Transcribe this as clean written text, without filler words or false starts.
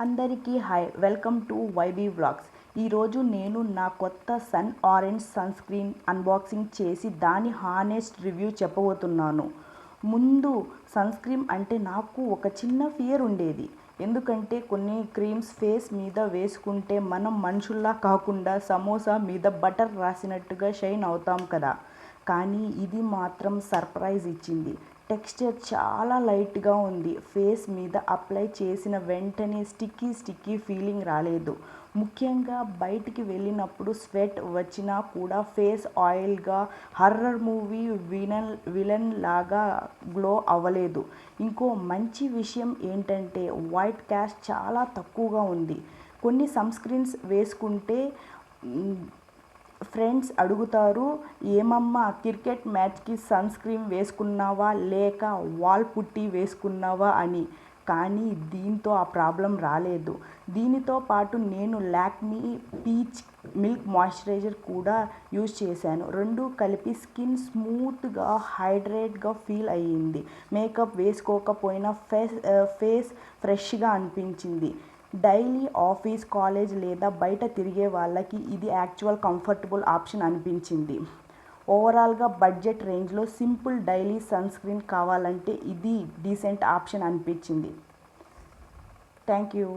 అందరికీ hi, welcome to YB vlogs. ఈరోజు నేను నా కొత్త sun orange sunscreen unboxing చేసి దాని హానెస్ట్ రివ్యూ చెప్పబోతున్నాను. ముందు సన్ స్క్రీన్ అంటే నాకు ఒక చిన్న ఫియర్ ఉండేది. ఎందుకంటే కొన్ని క్రీమ్స్ ఫేస్ మీద వేసుకుంటే మనం మనుషుల్లా కాకుండా సమోసా మీద బటర్ రాసినట్టుగా షైన్ అవుతాం కదా. కానీ ఇది మాత్రం సర్ప్రైజ్ ఇచ్చింది. టెక్స్చర్ చాలా లైట్గా ఉంది. ఫేస్ మీద అప్లై చేసిన వెంటనే స్టిక్కీ ఫీలింగ్ రాలేదు. ముఖ్యంగా బయటికి వెళ్ళినప్పుడు స్వెట్ వచ్చినా కూడా ఫేస్ ఆయిల్గా హర్రర్ మూవీ విలన్ లాగా గ్లో అవ్వలేదు. ఇంకో మంచి విషయం ఏంటంటే వైట్ క్యాస్ట్ చాలా తక్కువగా ఉంది. కొన్ని సన్ స్క్రీన్స్ వేసుకుంటే ఫ్రెండ్స్ అడుగుతారు, ఏమమ్మా క్రికెట్ మ్యాచ్కి సన్ స్క్రీన్ వేసుకున్నావా లేక వాల్ పుట్టి వేసుకున్నావా అని. కానీ దీంతో ఆ ప్రాబ్లం రాలేదు. దీనితో పాటు నేను లాక్మీ పీచ్ మిల్క్ మాయిశ్చరైజర్ కూడా యూజ్ చేశాను. రెండు కలిపి స్కిన్ స్మూత్గా హైడ్రేట్గా ఫీల్ అయ్యింది. మేకప్ వేసుకోకపోయినా ఫేస్ ఫ్రెష్గా అనిపించింది. డైలీ ఆఫీస్, కాలేజ్ లేదా బయట తిరిగే వాళ్ళకి ఇది యాక్చువల్ కంఫర్టబుల్ ఆప్షన్ అనిపించింది. ఓవరాల్గా బడ్జెట్ రేంజ్లో సింపుల్ డైలీ సన్ స్క్రీన్ కావాలంటే ఇది డీసెంట్ ఆప్షన్ అనిపించింది. Thank you.